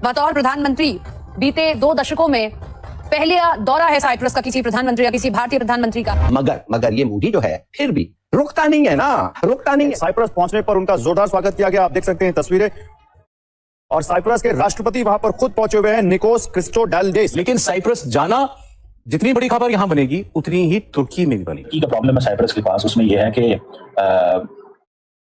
बतौर प्रधानमंत्री बीते 2 दशकों में पहला दौरा है साइप्रस का किसी प्रधानमंत्री या किसी भारतीय प्रधानमंत्री का। मगर ये मोदी जो है फिर भी रुकता नहीं है ना, रुकता नहीं है। साइप्रस पहुंचने पर उनका जोरदार स्वागत किया गया, आप देख सकते हैं तस्वीरें। और साइप्रस के राष्ट्रपति वहां पर खुद पहुंचे हुए हैं, निकोस क्रिस्टोडालिडेस। लेकिन साइप्रस जाना, जितनी बड़ी खबर यहां बनेगी उतनी ही तुर्की में भी बनेगी। का प्रॉब्लम है साइप्रस के पास, उसमें यह है कि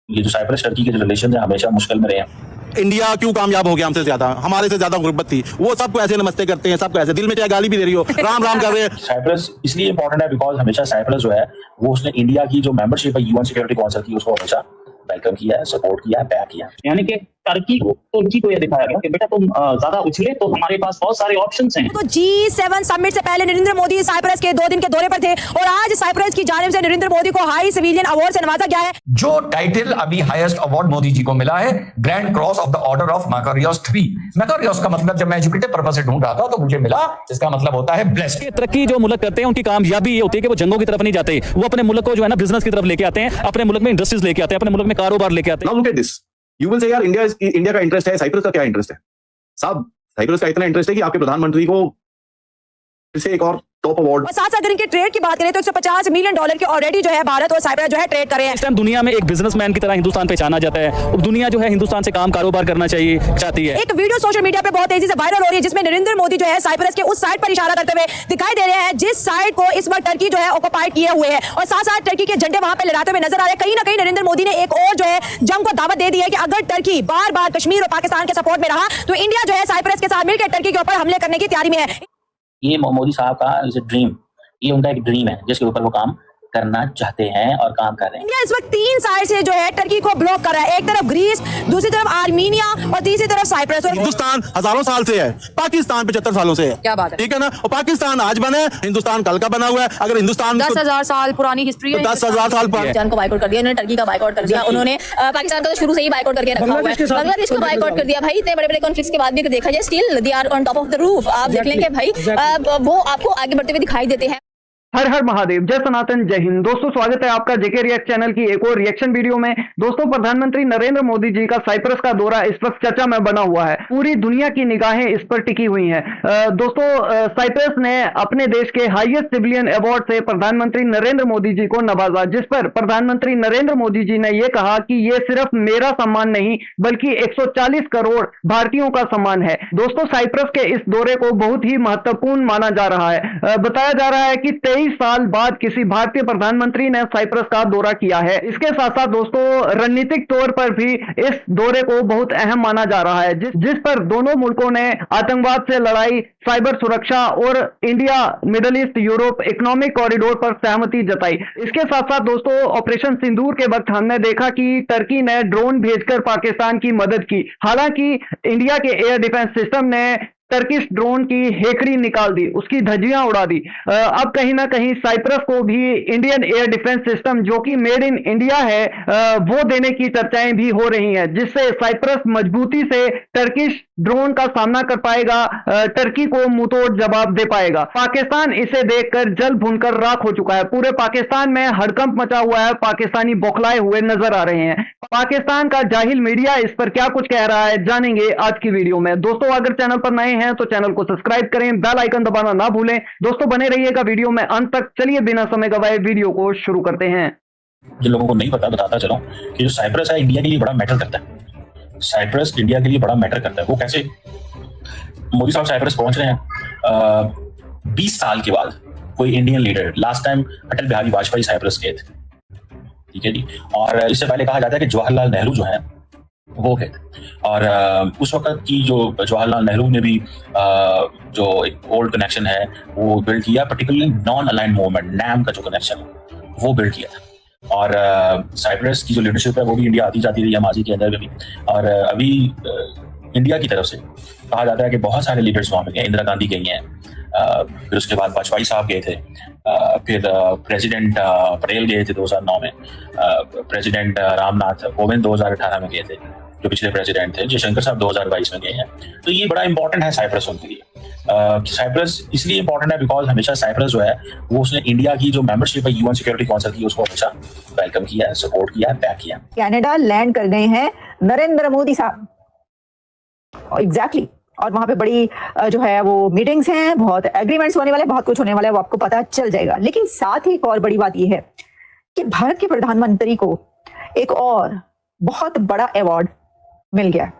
ये जो साइप्रस टर्की के जो रिलेशन है हमेशा मुश्किल में रहे हैं। इंडिया क्यों कामयाब हो गया हमसे ज्यादा, हमारे से ज्यादा गुर्बत थी। वो सबको ऐसे नमस्ते करते हैं, सबको ऐसे दिल में चाहे गाली भी दे रही हो, राम राम कर रहे हैं। साइप्रस इसलिए इंपॉर्टेंट है बिकॉज हमेशा साइप्रस जो है वो उसने इंडिया की जो मेंबरशिप है यूएन सिक्योरिटी काउंसिल की, उसको हमेशा वेलकम किया है, सपोर्ट किया है, बैक किया है। यानी कि तुर्की को यह दिखाया गया कि बेटा तुम ज्यादा उछले तो हमारे पास बहुत सारे ऑप्शंस हैं। तो G7 समिट से पहले नरेंद्र मोदी साइप्रस के 2 दिन के दौरे पर थे और आज साइप्रस की जानिब से नरेंद्र मोदी को हाई सिविलियन अवार्ड से नवाजा गया है। जो टाइटल अभी हाईएस्ट अवार्ड मोदी जी को मिला है, grand cross of the order of Makarios III। Makarios का मतलब जब मैं एजुकेटिव पर्पस से ढूंढ रहा था तो मुझे मिला, जिसका मतलब होता है ब्लेस्ड। तरक्की जो मुल्क करते हैं उनकी कामयाबी ये होती है कि वो जंगों की तरफ नहीं जाते, वो अपने मुल्क को जो है ना बिजनेस की तरफ लेके आते हैं, अपने मुल्क में इंडस्ट्रीज लेके आते हैं, अपने मुल्क में कारोबार लेके आते हैं। Now look at this. You will say यार इंडिया का इंटरेस्ट है, साइप्रस का क्या इंटरेस्ट है? साहब साइप्रस का इतना इंटरेस्ट है कि आपके प्रधानमंत्री को फिर से एक और टॉप अवार्ड। और साथ अगर इनके ट्रेड की बात करें तो $150 मिलियन के ऑलरेडी जो है भारत और साइप्रस जो है ट्रेड कर रहे हैं। इस टाइम दुनिया में एक बिजनेसमैन की तरह हिंदुस्तान पहचाना जाता है। अब दुनिया जो है हिंदुस्तान से कारोबार करना चाहती है। एक वीडियो सोशल मीडिया पे बहुत तेजी से वायरल हो रही है जिसमें नरेंद्र मोदी जो है साइप्रस के उस साइड पर इशारा करते हुए दिखाई दे रहे हैं जिस साइड को इस वक्त टर्की जो है ऑक्युपाई किए हुए है और साथ साथ टर्की के झंडे वहां पे लहराते हुए नजर आ रहे हैं। कहीं ना कहीं नरेंद्र मोदी ने एक और जो है जंग को दावत दे दी है कि अगर टर्की बार बार कश्मीर और पाकिस्तान के सपोर्ट में रहा तो इंडिया जो है साइप्रस के साथ मिलकर टर्की के ऊपर हमले करने की तैयारी में है। ये मोदी साहब का इज अ ड्रीम, ये उनका एक ड्रीम है जिसके ऊपर वो काम करना चाहते हैं और काम कर रहे हैं। इंडिया इस वक्त 3 साइड से जो है टर्की को ब्लॉक कर रहा है, एक तरफ ग्रीस, दूसरी तरफ आर्मीनिया और तीसरी तरफ साइप्रस। और हिंदुस्तान हजारों साल से है, पाकिस्तान 75 सालों से है। क्या बात है, ठीक है ना? और पाकिस्तान आज बने, हिंदुस्तान कल का बना हुआ है। अगर हिंदुस्तान 10,000 साल पुरानी हिस्ट्री है, 10,000 साल पाकिस्तान को बाइकआउट कर दिया उन्होंने, टर्की का बाइकआउट कर दिया उन्होंने, पाकिस्तान का तो शुरू से ही बाइकआउट करके रखा हुआ है, बांग्लादेश को बाइकआउट कर दिया। भाई इतने बड़े बड़े कॉन्फ्लिक्ट्स के बाद भी देखा जाए still they are on top of the roof. आप देख लेंगे भाई वो आपको आगे बढ़ते हुए दिखाई देते हैं। हर हर महादेव, जय सनातन, जय हिंद। दोस्तों स्वागत है आपका जेके रिएक्ट चैनल की एक और रिएक्शन वीडियो में। दोस्तों प्रधानमंत्री नरेंद्र मोदी जी का साइप्रस का दौरा इस वक्त चर्चा में बना हुआ है, पूरी दुनिया की निगाहें इस पर टिकी हुई हैं। दोस्तों साइप्रस ने अपने देश के हाईएस्ट सिविलियन अवार्ड से प्रधानमंत्री नरेंद्र मोदी जी को नवाजा, जिस पर प्रधानमंत्री नरेंद्र मोदी जी ने यह कहा कि यह सिर्फ मेरा सम्मान नहीं बल्कि 140 करोड़ भारतीयों का सम्मान है। दोस्तों साइप्रस के इस दौरे को बहुत ही महत्वपूर्ण माना जा रहा है। बताया जा रहा है कि 23 साल बाद किसी भारतीय प्रधानमंत्री ने साइप्रस का दौरा किया है। इसके साथ साथ दोस्तों रणनीतिक तौर पर भी इस दौरे को बहुत अहम माना जा रहा है, जिस पर दोनों मुल्कों ने आतंकवाद से लड़ाई, साइबर सुरक्षा और India middle east Europe economic corridor पर सहमति जताई। इसके साथ साथ दोस्तों ऑपरेशन सिंदूर के वक्त हमने देखा कि टर्की ने ड्रोन भेजकर पाकिस्तान की मदद की। हालांकि इंडिया के एयर डिफेंस सिस्टम ने टर्किश ड्रोन की हेकड़ी निकाल दी, उसकी धज्जियां उड़ा दी। अब कहीं ना कहीं साइप्रस को भी इंडियन एयर डिफेंस सिस्टम जो कि मेड इन इंडिया है वो देने की चर्चाएं भी हो रही हैं, जिससे साइप्रस मजबूती से टर्किश ड्रोन का सामना कर पाएगा, टर्की को मुंहतोड़ जवाब दे पाएगा। पाकिस्तान इसे देखकर जल भुनकर राख हो चुका है। पूरे पाकिस्तान में हड़कंप मचा हुआ है, पाकिस्तानी बौखलाए हुए नजर आ रहे हैं। पाकिस्तान का जाहिल मीडिया इस पर क्या कुछ कह रहा है जानेंगे आज की वीडियो में। दोस्तों अगर चैनल पर नए हैं तो चैनल को सब्सक्राइब करें, बेल आइकन दबाना ना भूलें। दोस्तों बने रहिएगा वीडियो में अंत तक। चलिए बिना समय गवाए वीडियो को शुरू करते हैं। जिन लोगों को नहीं पता बताता चलो कि जो साइप्रस है इंडिया के लिए बड़ा मैटर करता है। साइप्रस इंडिया के लिए बड़ा मैटर करता है। वो कैसे? मोदी साहब साइप्रस पहुंच रहे हैं 20 साल के बाद। कोई Indian leader, last time Atal Bihari Vajpayee Cyprus गए थे, ठीक है जी। और इससे पहले कहा जाता है कि जवाहरलाल नेहरू जो है वो गए थे। और उस वक्त की जो जवाहरलाल नेहरू ने भी जो एक ओल्ड कनेक्शन है वो बिल्ड किया, particularly non aligned movement NAM का जो कनेक्शन है वो बिल्ड किया था। और साइप्रस की जो लीडरशिप है वो भी इंडिया आती जाती रही है माजी के अंदर में भी। और अभी इंडिया की तरफ से कहा जाता है कि बहुत सारे लीडर्स वहाँ पे गए। इंदिरा गांधी गई हैं, फिर उसके बाद वाजपेयी साहब गए थे, फिर प्रेसिडेंट पटेल गए थे 2009 में, प्रेसिडेंट रामनाथ कोविंद 2018 में गए थे, जो पिछले प्रेसिडेंट थे। जयशंकर साहब 2022 में गए हैं। तो ये बड़ा इंपॉर्टेंट है साइप्रस उनके लिए। साइप्रस इसलिए इंपॉर्टेंट है बिकॉज हमेशा साइप्रस जो है वो उसने इंडिया की जो मेंबरशिप है यूएन सिक्योरिटी काउंसिल की, उसको हमेशा वेलकम किया है, सपोर्ट किया है, बैक किया। कनाडा लैंड कर गए हैं नरेंद्र मोदी साहब। एग्जैक्टली और वहां पे बड़ी जो है वो मीटिंग्स हैं, बहुत एग्रीमेंट्स होने वाले, बहुत कुछ होने वाला है, वो आपको पता चल जाएगा। लेकिन साथ ही एक और बड़ी बात यह है कि भारत के प्रधानमंत्री को एक और बहुत बड़ा अवार्ड मिल गया।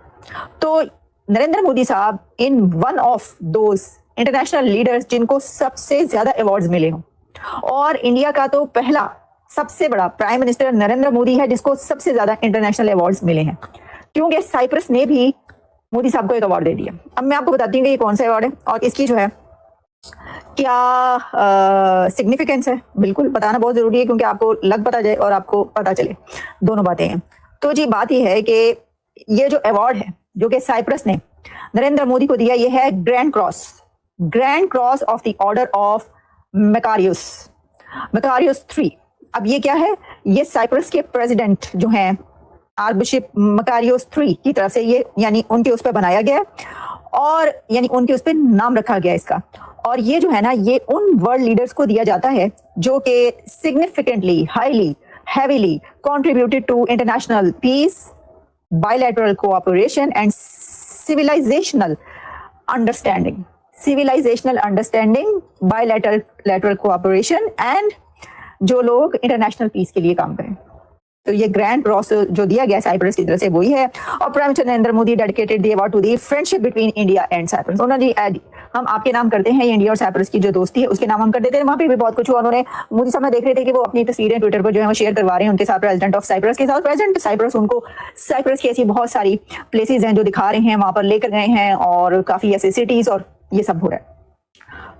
तो नरेंद्र मोदी साहब in one of those international leaders जिनको सबसे ज्यादा अवार्ड्स मिले हों, और इंडिया का तो पहला सबसे बड़ा प्राइम मिनिस्टर नरेंद्र मोदी है जिसको सबसे ज्यादा इंटरनेशनल अवार्ड्स मिले हैं, क्योंकि साइप्रस ने भी मोदी साहब को एक अवार्ड दे दिया। अब मैं आपको बताती हूँ कि ये कौन सा अवार्ड है और इसकी जो है क्या सिग्निफिकेंस है। बिल्कुल बताना बहुत जरूरी है, क्योंकि आपको लग पता जाए और आपको पता चले, दोनों बातें हैं। तो जी बात यह है कि ये जो अवार्ड है जो कि साइप्रस ने नरेंद्र मोदी को दिया, ये है grand cross of the order of Makarios 3। अब ये क्या है, ये साइप्रस के प्रेसिडेंट जो हैं आर्चबिशप मैकारियोस 3 की तरफ से ये यानी उनके उस पर बनाया गया और यानी उनके उस पर नाम रखा गया इसका। और ये जो है ना, ये उन वर्ल्ड लीडर्स को दिया जाता है जो कि significantly, highly, heavily contributed to international peace, bilateral cooperation and civilisational understanding, bilateral cooperation and जो लोग इंटरनेशनल पीस के लिए काम करें। तो ये ग्रैंड क्रॉस जो दिया गया साइप्रस की तरफ से वही है। और prime minister Narendra Modi dedicated the award to the friendship between India and Cyprus. उन्होंने हम आपके नाम करते हैं, ये इंडिया और साइप्रस की जो दोस्ती है उसके नाम हम कर देते हैं। वहाँ पे भी बहुत कुछ हुआ। उन्होंने मोदी साहब देख रहे थे कि वो अपनी तस्वीरें ट्विटर पर जो है वो शेयर करवा रहे हैं उनके साथ, प्रेसिडेंट ऑफ साइप्रस के साथ। प्रेसिडेंट साइप्रस उनको साइप्रस की ऐसी बहुत सारी प्लेसेज हैं जो दिखा रहे हैं, वहां पर लेकर गए हैं और काफी ऐसे सिटीज और ये सब हो रहा है।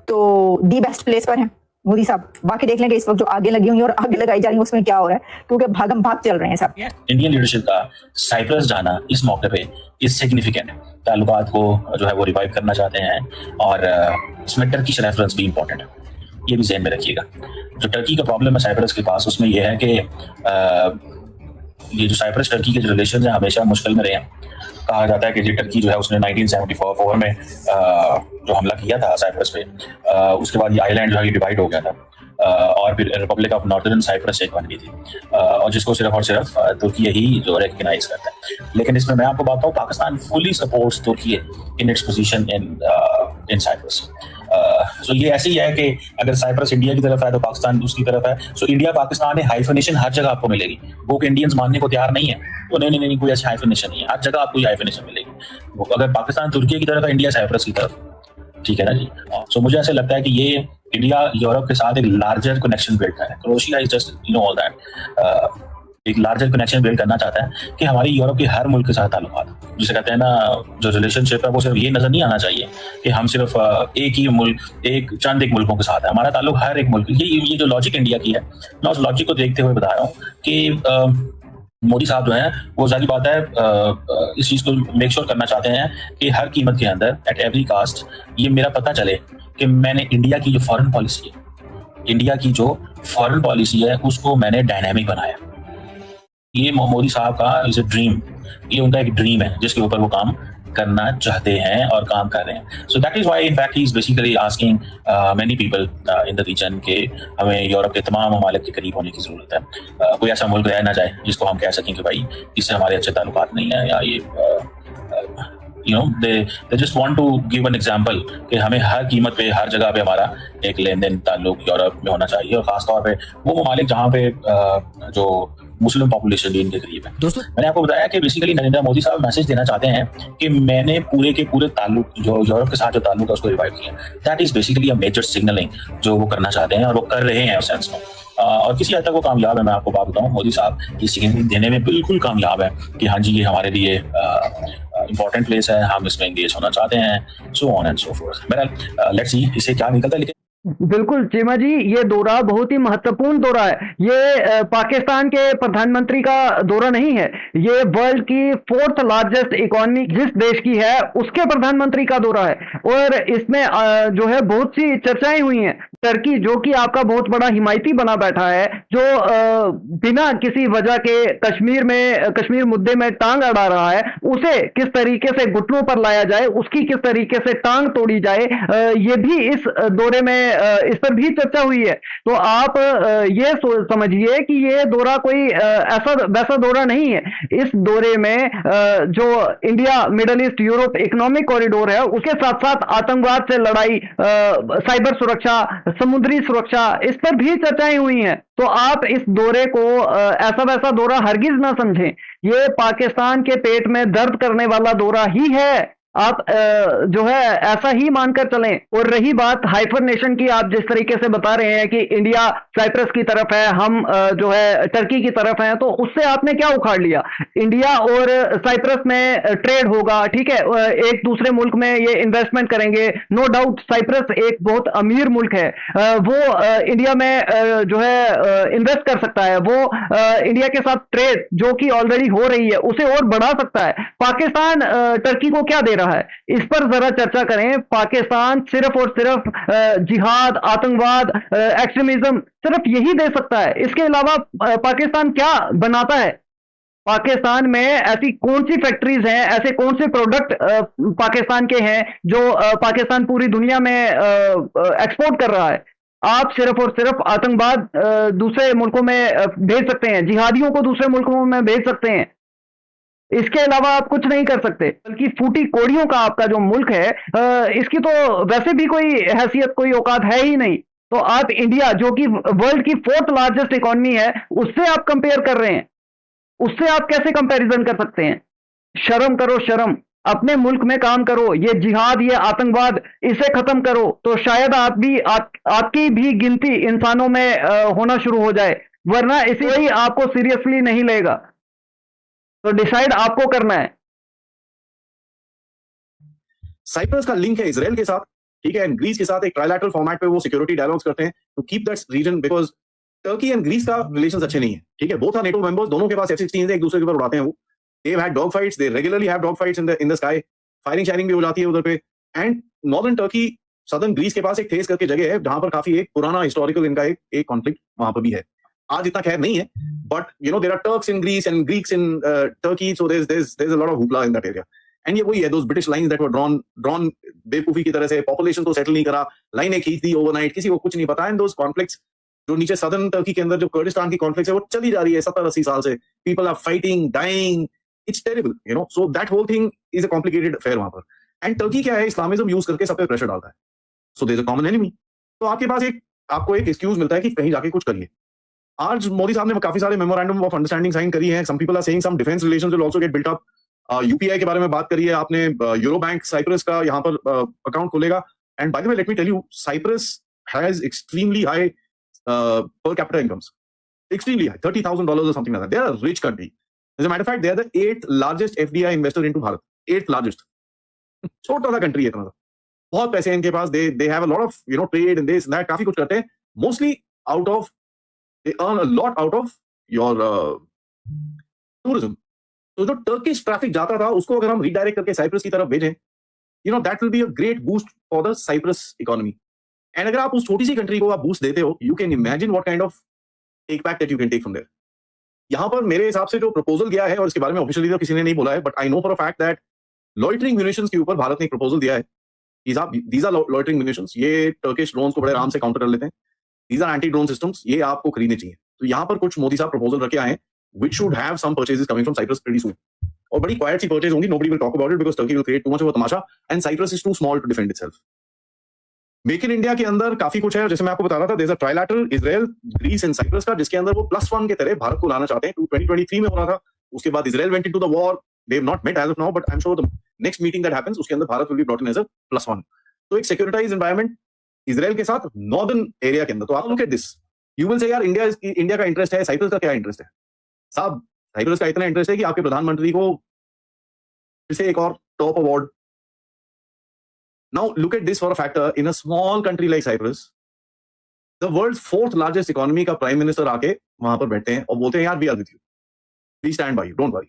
तो दी बेस्ट प्लेस पर है मोदी साहब। बाकी देख लेंगे इस वक्त जो आगे लगी हुई और आगे लगाई जा रही है उसमें क्या हो रहा है, क्योंकि भागम भाग चल रहे हैं सब। इंडियन लीडरशिप का साइप्रस जाना इस मौके पे इज सिग्निफिकेंट। ताल्लुकात को जो है वो रिवाइव करना चाहते हैं और इसमें टर्किश रेफरेंस भी इंपॉर्टेंट है, ये भी ज़हन में रखिएगा। जो टर्की का प्रॉब्लम है साइप्रस के पास, उसमें यह है कि ये जो साइप्रस टर्की के जो रिलेशन है हमेशा मुश्किल में रहे हैं। कहा जाता है कि जो टर्की जो है उसने 1974 में जो हमला किया था साइप्रस पे, उसके बाद ये आइलैंड जो है ये डिवाइड हो गया था और फिर रिपब्लिक ऑफ नॉर्दर्न साइप्रस एक बन गई थी और जिसको सिर्फ और सिर्फ तुर्की ही जो रिकग्नाइज करता है। लेकिन इसमें मैं आपको बताऊं, Pakistan fully supports Turkey in its position in Cyprus. So ये ऐसे ही है कि अगर साइप्रस इंडिया की तरफ है तो पाकिस्तान उसकी तरफ है। सो इंडिया पाकिस्तान है, हाइफिनेशन हर जगह आपको मिलेगी। वो कि इंडियंस मानने को तैयार नहीं है, तो नहीं कोई ऐसी हाइफिनेशन नहीं है, हर जगह आपको हाइफिनेशन मिलेगी। अगर पाकिस्तान तुर्की की तरफ है, इंडिया साइप्रस की तरफ, ठीक है ना जी। सो मुझे ऐसे लगता है कि ये इंडिया यूरोप के साथ एक लार्जर कनेक्शन बिल्ड कर रहा है। Croatia is just all that, एक लार्जर कनेक्शन बिल्ड करना चाहता है कि हमारी यूरोप के हर मुल्क के साथ ताल्लुकात, जिसे कहते हैं ना जो रिलेशनशिप है वो सिर्फ ये नजर नहीं आना चाहिए कि हम सिर्फ एक ही मुल्क एक मुल्कों के साथ है। हमारा ताल्लुक हर एक मुल्क, ये जो लॉजिक इंडिया की है, मैं उस लॉजिक को देखते हुए बता रहा हूँ कि मोदी साहब जो है वो जाहिर बात है इस चीज को मेक श्योर करना चाहते हैं कि हर कीमत के अंदर एट एवरी कास्ट ये मेरा पता चले कि मैंने इंडिया की जो फॉरेन पॉलिसी है उसको मैंने डायनामिक बनाया। ये मोदी साहब का इज अ ड्रीम, ये उनका एक ड्रीम है जिसके ऊपर वो काम करना चाहते हैं और काम कर रहे हैं। So that is why in fact he is basically asking many people in the region के हमें यूरोप के तमाम ममालिक के करीब होने की जरूरत है। कोई ऐसा मुल्क रह ना जाए जिसको हम कह सकें कि भाई इससे हमारे अच्छे ताल्लुकात नहीं है, या ये they just want to give an example कि हमें हर कीमत पे हर जगह पे हमारा एक लेन देन ताल्लुक यूरोप में होना चाहिए, और खासतौर पे वो ममालिक जहाँ पे जो मुस्लिम पॉपुलेशन भी इनके करीब है। दोस्तों मैंने आपको बताया कि बेसिकली नरेंद्र मोदी साहब मैसेज देना चाहते हैं कि मैंने पूरे के पूरे ताल्लुक जो यूरोप के साथ जो ताल्लुक है उसको रिवाइव किया। That is basically a major signalling जो वो करना चाहते हैं और वो कर रहे हैं उस सेंस में, और किसी हद तक वो कामयाब है। मैं आपको बात बताऊं, मोदी साहब ये सिग्नलिंग देने में बिल्कुल कामयाब है कि हाँ जी ये हमारे लिए इंपॉर्टेंट प्लेस है, हम इसमें एंगेज होना चाहते हैं, so on and so fourth. बहरहाल लेट्स सी इससे क्या निकलता है। लेकिन बिल्कुल चीमा जी, ये दौरा बहुत ही महत्वपूर्ण दौरा है। ये पाकिस्तान के प्रधानमंत्री का दौरा नहीं है, ये वर्ल्ड की 4th लार्जेस्ट इकोनॉमी जिस देश की है उसके प्रधानमंत्री का दौरा है, और इसमें जो है बहुत सी चर्चाएं हुई हैं। टर्की जो कि आपका बहुत बड़ा हिमायती बना बैठा है, जो बिना किसी वजह के कश्मीर मुद्दे में टांग अड़ा रहा है, उसे किस तरीके से घुटनों पर लाया जाए, उसकी किस तरीके से टांग तोड़ी जाए, ये भी इस दौरे में इस पर भी चर्चा हुई है। तो आप ये समझिए कि ये दौरा कोई ऐसा वैसा दौरा नहीं है। इस दौरे में जो India middle east Europe economic corridor है, उसके साथ साथ आतंकवाद से लड़ाई, साइबर सुरक्षा, समुद्री सुरक्षा, इस पर भी चर्चाएं हुई हैं। तो आप इस दौरे को ऐसा वैसा दौरा हरगिज ना समझें। ये पाकिस्तान के पेट में दर्द करने वाला दौरा ही है। आप जो है ऐसा ही मानकर चलें। और रही बात हाइपर नेशन की, आप जिस तरीके से बता रहे हैं कि इंडिया साइप्रस की तरफ है, हम जो है टर्की की तरफ हैं, तो उससे आपने क्या उखाड़ लिया? इंडिया और साइप्रस में ट्रेड होगा, ठीक है, एक दूसरे मुल्क में ये इन्वेस्टमेंट करेंगे। नो डाउट साइप्रस एक बहुत अमीर मुल्क है, वो इंडिया में जो है इन्वेस्ट कर सकता है, वो इंडिया के साथ ट्रेड जो कि ऑलरेडी हो रही है उसे और बढ़ा सकता है। पाकिस्तान टर्की को क्या दे रहा है, इस पर जरा चर्चा करें। पाकिस्तान सिर्फ और सिर्फ जिहाद, आतंकवाद, एक्सट्रीमिज्म सिर्फ यही दे सकता है। इसके अलावा पाकिस्तान क्या बनाता है? पाकिस्तान में ऐसी कौन सी फैक्ट्रीज हैं, ऐसे कौन से प्रोडक्ट पाकिस्तान के हैं जो पाकिस्तान पूरी दुनिया में एक्सपोर्ट कर रहा है? आप सिर्फ और सिर्फ आतंकवाद दूसरे मुल्कों में भेज सकते हैं, जिहादियों को दूसरे मुल्कों में भेज सकते हैं, इसके अलावा आप कुछ नहीं कर सकते। बल्कि फूटी कोड़ियों का आपका जो मुल्क है, इसकी तो वैसे भी कोई हैसियत, कोई औकात है ही नहीं। तो आप इंडिया जो कि वर्ल्ड की 4th लार्जेस्ट इकोनॉमी है, उससे आप कंपेयर कर रहे हैं, उससे आप कैसे कंपैरिजन कर सकते हैं? शर्म करो, शर्म। अपने मुल्क में काम करो, ये जिहाद, ये आतंकवाद, इसे खत्म करो, तो शायद आपकी भी गिनती इंसानों में होना शुरू हो जाए, वरना इसे कोई आपको सीरियसली नहीं लेगा। तो डिसाइड आपको करना है। साइप्रस का लिंक है इजराइल के साथ, ठीक है, एंड ग्रीस के साथ एक ट्राइलैटरल फॉर्मेट पे वो सिक्योरिटी डायलॉग्स करते हैं to keep that region, because Turkey and Greece का रिलेशंस अच्छे नहीं है, ठीक है। बोथ आर नेटो मेंबर्स, दोनों के पास F-16 है, एक दूसरे के ऊपर उड़ाते हैं वो। They've had dog fights, they regularly have dog fights in the sky, firing शायरिंग भी हो जाती है उधर पे। And northern Turkey, southern Greece के पास एक थेस करके जगह है जहां पर काफी एक पुराना हिस्टोरिकल इनका एक कॉन्फ्लिक्ट वहां पर भी है। आज इतना खैर नहीं है, but you know there are Turks in Greece and Greeks in Turkey, so there's a lot of hoopla in that area. And ये वही है, those British lines that were drawn बेवकूफी की तरह से, पॉपुलेशन को सेटल नहीं करा, लाइनें खींच दी ओवरनाइट, किसी को कुछ नहीं पता। एंड those conflicts जो नीचे सदर्न टर्की के अंदर जो कुर्दिस्तान की कॉन्फ्लिक्ट है वो चली जा रही है 70-80 साल से। People are fighting, dying, it's terrible, you know. So that whole thing is a complicated affair वहां पर। एंड टर्की क्या है, इस्लामिज्म यूज करके सब पे प्रेशर डालता है, so there is a common enemy. तो आपके पास आपको एक एक्सक्यूज मिलता है कि कहीं जाके कुछ करिए। आज मोदी साहब ने काफी सारे मेमोरेंडम ऑफ अंडरस्टैंडिंग साइन करी है। Some people are saying some defence relations will also get built up. UPI के बारे में बात करी है आपने, यूरो बैंक साइप्रस का यहाँ पर अकाउंट खोलेगा। And by the way let me tell you, Cyprus has extremely high per capita incomes, extremely high, $30,000 or something like that. They are a rich country. As a matter of fact, they are the 8th largest FDI investor into Bharat. 8th largest. छोटा सा country है इतना, बहुत पैसे हैं इनके पास। They have a lot of trade and this and that, काफी कुछ करते हैं। Mostly they earn a lot out of your tourism. तो जो टर्किश ट्रैफिक जाता था उसको अगर हम रीडायरेक्ट करके साइप्रस की तरफ भेजें, that will be a great boost for the Cyprus economy. And अगर आप उस छोटी सी कंट्री को आप बूस्ट देते हो, you can imagine what kind of tech back that you can take from there. यहां पर मेरे हिसाब से जो प्रपोजल गया है, और इसके बारे में ऑफिशियली तो किसी ने नहीं बोला है, but I know for a fact that loitering munitions के ऊपर भारत ने एक प्रपोजल दिया है। दीज आर लॉइटरिंग म्यूनिशंस, ये टर्किश ड्रोन्स को बड़े आराम से काउंटर कर लेते हैं। These are anti drone systems, ये आपको खरीदने चाहिए। तो यहां पर कुछ मोदी साहब प्रपोजल रखे आए हैं, which should have some purchases coming from Cyprus pretty soon. और बड़ी क्वाइट सी परचेज होंगी, nobody will talk about it because Turkey will create too much of a tamasha and Cyprus is too small to defend itself. Make in India के अंदर काफी कुछ है, जैसे मैं आपको बता रहा था, there is a trilateral Israel, Greece and Cyprus का, जिसके अंदर वो +1 के तरह भारत को लाना चाहते हैं। 2023 में होना था, उसके बाद Israel went into the war, they have not met as of now, but I am sure the next meeting that happens उसके अंदर Bharat will be brought in as a +1। तो एक सिक्योरिटाइज्ड एनवायरनमेंट इजराइल के साथ नॉर्दर्न एरिया के अंदर। तो आप look at this, you will say यार इंडिया का इंटरेस्ट है, साइप्रस का क्या इंटरेस्ट है? साहब, साइप्रस का इतना इंटरेस्ट है कि आपके प्रधानमंत्री को फिर से एक और top award. Now look at this for a factor, in a small country like Cyprus, the world's 4th largest economy का प्राइम मिनिस्टर आके वहां पर बैठते हैं और बोलते हैं यार we are with you, we stand by you, don't worry,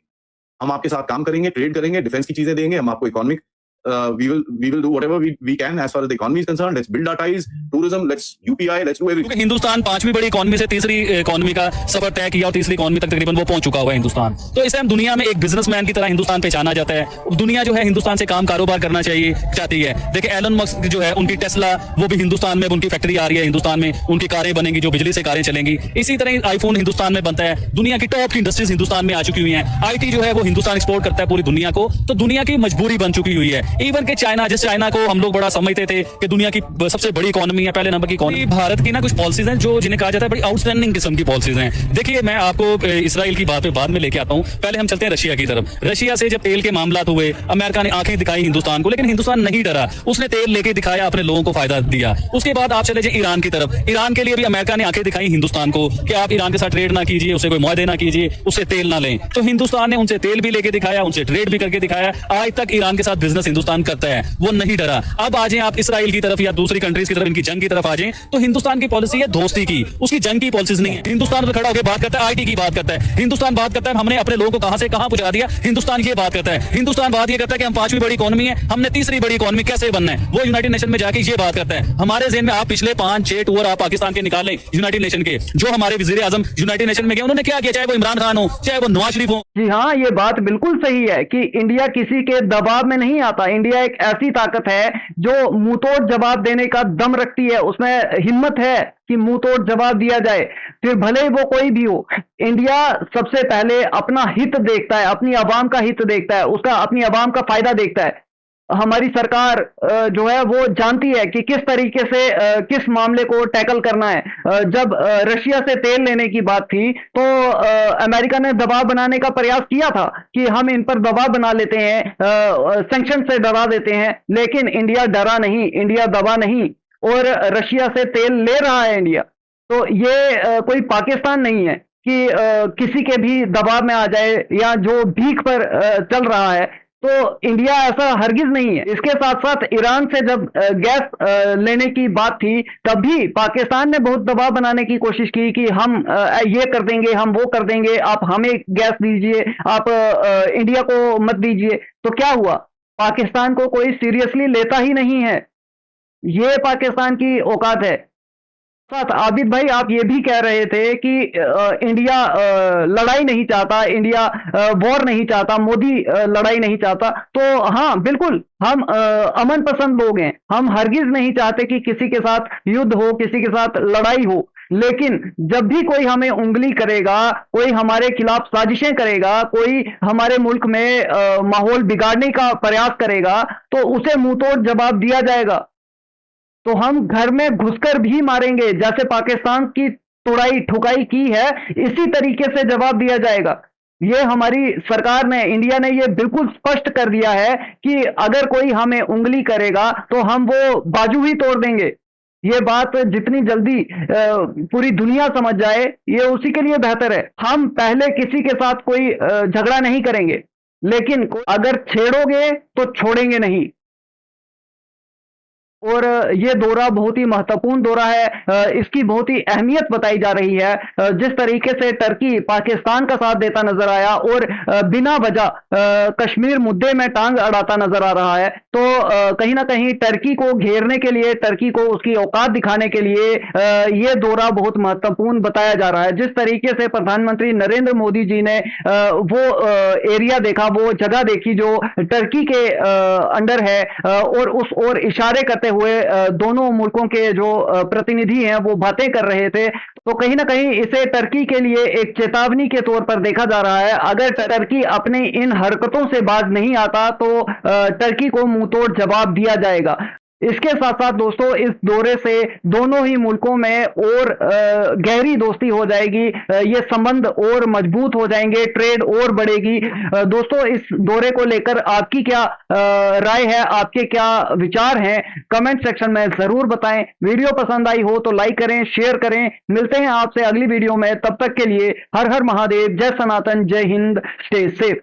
हम आपके साथ काम करेंगे, ट्रेड करेंगे, डिफेंस की चीजें देंगे, हम आपको economic we will do whatever we can as far as the economy is concerned. Let's build our ties, tourism, let's UPI, let's do everything. क्योंकि हिंदुस्तान 5वीं बड़ी इकोनॉमी से तीसरी इकोनॉमी का सफर तय किया और तीसरी इकोनॉमी तक तकरीबन वो पहुंच चुका हुआ है हिंदुस्तान। तो इस टाइम दुनिया में एक बिजनेसमैन की तरह हिंदुस्तान पहचाना जाता है। दुनिया जो है हिंदुस्तान से काम कारोबार करना चाहती है। देखिए एलन मस्क जो है उनकी टेस्ला, वो भी हिंदुस्तान में उनकी फैक्ट्री आ रही है, हिंदुस्तान में उनकी कारें बनेंगी जो बिजली से कारें चलेंगी। इसी तरह आईफोन हिंदुस्तान में बनता है। दुनिया की टॉप की इंडस्ट्रीज हिंदुस्तान में आ चुकी हुई है। IT जो है वो हिंदुस्तान एक्सपोर्ट करता है पूरी दुनिया को। तो दुनिया की मजबूरी बन चुकी हुई है। इवन के चाइना, जिस चाइना को हम लोग बड़ा समझते थे कि दुनिया की सबसे बड़ी इकोनॉमी है, पहले नंबर की इकोनॉमी, भारत की ना कुछ पॉलिसीज हैं जो जिन्हें कहा जाता है बड़ी आउटस्टैंडिंग किस्म की पॉलिसीज हैं। देखिए मैं आपको इसराइल की बात पे बाद में लेके आता हूं। पहले हम चलते हैं रशिया की तरफ। रशिया से जब तेल के मामला हुए, अमेरिका ने आंखें दिखाई हिंदुस्तान को, लेकिन हिंदुस्तान नहीं डरा। उसने तेल लेके दिखाया, अपने लोगों को फायदा दिया। उसके बाद आप चले जाए ईरान की तरफ। ईरान के लिए भी अमेरिका ने आंखें दिखाई हिंदुस्तान को कि आप ईरान के साथ ट्रेड ना कीजिए, उसे कोई मुआहदे ना कीजिए, उससे तेल ना लें। तो हिंदुस्तान ने उनसे तेल भी लेके दिखाया, उनसे ट्रेड भी करके दिखाया। आज तक ईरान के साथ बिजनेस हिंदुस्तान करता है, वो नहीं डरा। अब आ जाए आप इसराइल की तरफ या दूसरी कंट्रीज की तरफ, इनकी जंग की तरफ आ जाए, तो हिंदुस्तान की पॉलिसी है दोस्ती की, उसकी जंग की पॉलिसीज नहीं है। हिंदुस्तान में खड़ा होकर बात करता है, IT की बात करता है। हिंदुस्तान बात करता है हमने अपने लोगों को कहां से कहां पहुंचा दिया, हिंदुस्तान ये बात करता है। हिंदुस्तान बात ये करता है कि हम 5वीं बड़ी इकोनॉमी है, हमने तीसरी बड़ी इकोनॉमी कैसे बनना है, वो यूनाइटेड नेशन में जाके ये बात करता है। हमारे ज़हन में आप पिछले 5-6 टूर आप पाकिस्तान के निकालें यूनाइटेड नेशन के, जो हमारे वजीर आजम यूनाइटेड नेशन में गए, उन्होंने क्या किया, चाहे वो इमरान खान हो, चाहे वो नवाज शरीफ हो। जी हाँ, ये बात बिल्कुल सही है कि इंडिया किसी के दबाव में नहीं आता। इंडिया एक ऐसी ताकत है जो मुंहतोड़ जवाब देने का दम रखती है, उसमें हिम्मत है कि मुंहतोड़ जवाब दिया जाए, फिर भले ही वो कोई भी हो। इंडिया सबसे पहले अपना हित देखता है, अपनी आवाम का हित देखता है, उसका अपनी आवाम का फायदा देखता है। हमारी सरकार जो है वो जानती है कि किस तरीके से किस मामले को टैकल करना है। जब रशिया से तेल लेने की बात थी तो अमेरिका ने दबाव बनाने का प्रयास किया था कि हम इन पर दबाव बना लेते हैं, सैंक्शन से डरा देते हैं, लेकिन इंडिया डरा नहीं, इंडिया दबा नहीं और रशिया से तेल ले रहा है इंडिया। तो ये कोई पाकिस्तान नहीं है कि किसी के भी दबाव में आ जाए या जो भीख पर चल रहा है। तो इंडिया ऐसा हरगिज नहीं है। इसके साथ साथ ईरान से जब गैस लेने की बात थी तब भी पाकिस्तान ने बहुत दबाव बनाने की कोशिश की कि हम ये कर देंगे, हम वो कर देंगे, आप हमें गैस दीजिए, आप इंडिया को मत दीजिए। तो क्या हुआ, पाकिस्तान को कोई सीरियसली लेता ही नहीं है। ये पाकिस्तान की औकात है। साथ आबिद भाई, आप ये भी कह रहे थे कि इंडिया लड़ाई नहीं चाहता, इंडिया वॉर नहीं चाहता, मोदी लड़ाई नहीं चाहता। तो हाँ बिल्कुल, हम अमन पसंद लोग हैं। हम हरगिज नहीं चाहते कि किसी के साथ युद्ध हो, किसी के साथ लड़ाई हो। लेकिन जब भी कोई हमें उंगली करेगा, कोई हमारे खिलाफ साजिशें करेगा, कोई हमारे मुल्क में माहौल बिगाड़ने का प्रयास करेगा, तो उसे मुंहतोड़ जवाब दिया जाएगा। तो हम घर में घुसकर भी मारेंगे, जैसे पाकिस्तान की तोड़ाई ठुकाई की है, इसी तरीके से जवाब दिया जाएगा। ये हमारी सरकार ने, इंडिया ने ये बिल्कुल स्पष्ट कर दिया है कि अगर कोई हमें उंगली करेगा तो हम वो बाजू ही तोड़ देंगे। ये बात जितनी जल्दी पूरी दुनिया समझ जाए, ये उसी के लिए बेहतर है। हम पहले किसी के साथ कोई झगड़ा नहीं करेंगे, लेकिन अगर छेड़ोगे तो छोड़ेंगे नहीं। और ये दौरा बहुत ही महत्वपूर्ण दौरा है, इसकी बहुत ही अहमियत बताई जा रही है। जिस तरीके से टर्की पाकिस्तान का साथ देता नजर आया और बिना वजह कश्मीर मुद्दे में टांग अड़ाता नजर आ रहा है, तो कहीं ना कहीं टर्की को घेरने के लिए, टर्की को उसकी औकात दिखाने के लिए ये दौरा बहुत महत्वपूर्ण बताया जा रहा है। जिस तरीके से प्रधानमंत्री नरेंद्र मोदी जी ने वो एरिया देखा, वो जगह देखी जो टर्की के अंडर है, और उस ओर इशारे करते हुए दोनों मुल्कों के जो प्रतिनिधि हैं वो बातें कर रहे थे, तो कहीं ना कहीं इसे टर्की के लिए एक चेतावनी के तौर पर देखा जा रहा है। अगर टर्की अपनी इन हरकतों से बाज नहीं आता तो टर्की को मुंहतोड़ जवाब दिया जाएगा। इसके साथ साथ दोस्तों, इस दौरे से दोनों ही मुल्कों में और गहरी दोस्ती हो जाएगी, ये संबंध और मजबूत हो जाएंगे, ट्रेड और बढ़ेगी। दोस्तों, इस दौरे को लेकर आपकी क्या राय है, आपके क्या विचार हैं, कमेंट सेक्शन में जरूर बताएं। वीडियो पसंद आई हो तो लाइक करें, शेयर करें। मिलते हैं आपसे अगली वीडियो में, तब तक के लिए हर हर महादेव, जय सनातन, जय हिंद, स्टे सेफ।